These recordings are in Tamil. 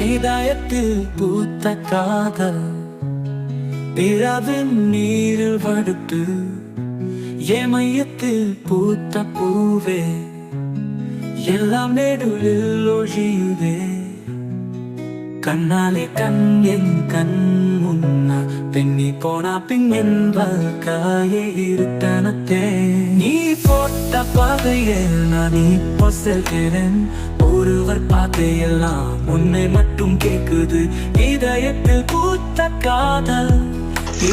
இதயத்தில் பூத்த காதல் இரவின் நீரில் வடுத்து என் மையத்தில் பூத்த பூவே எல்லாம் நெடுவில் ஒழியுதே. கண்ணாலே கண் என் கண் முன்னா பெண்ணி போனா பின் என் வாழ்க்கையே இருட்டனத்தே. நீ போட்ட பாதையில் நான் இப்போ செல்கிறேன். ஒருவர் பாதையெல்லாம் உன்னை மட்டும் கேட்குது. இதயத்தில் பூத்த காதல்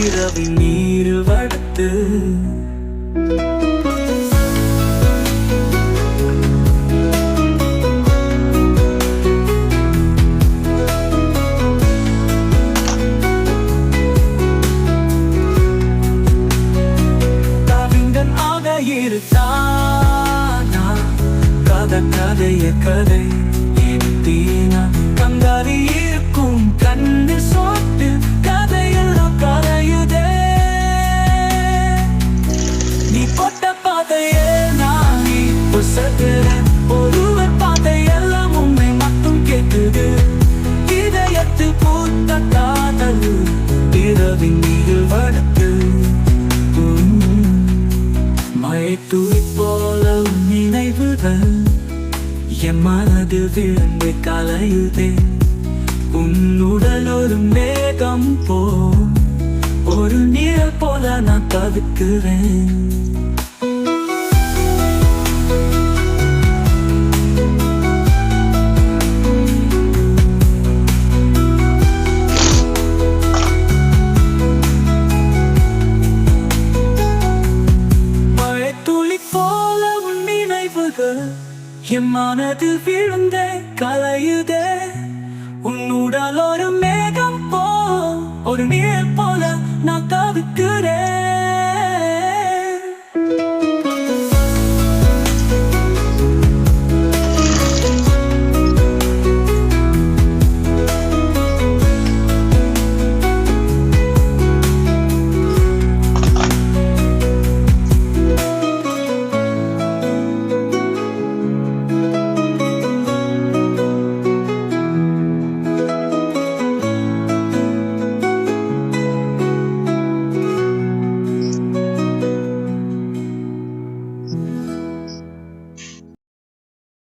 இரவின் நீரில் வடுத்து இருத்தானா கதைய கதை தீனா கங்காரி இருக்கும் கண்ணு சோட்டு கதையெல்லாம் கரையுதே. நீ போட்ட பாதையே நான் இப்போ செல்கிறேன். ஒருவர் பாதையெல்லாம் உன்னை மட்டும் கேட்குது. இதயத்தில் பூத்த காதல் இரவின் நீரில் வடுத்து மழைத்துளி போல நினைவுகள் என் மனதில் விழுந்து கலையுதே. உன்னுடல் ஒரு மேகம் போ ஒரு நீர் போல நான் தவிக்கிறேன். என் மனதில் விழுந்தே கலையுதே. உன்னுடல் ஒரு மேகம் போ ஒரு நீர் போல நான் தவிக்கிறேன்.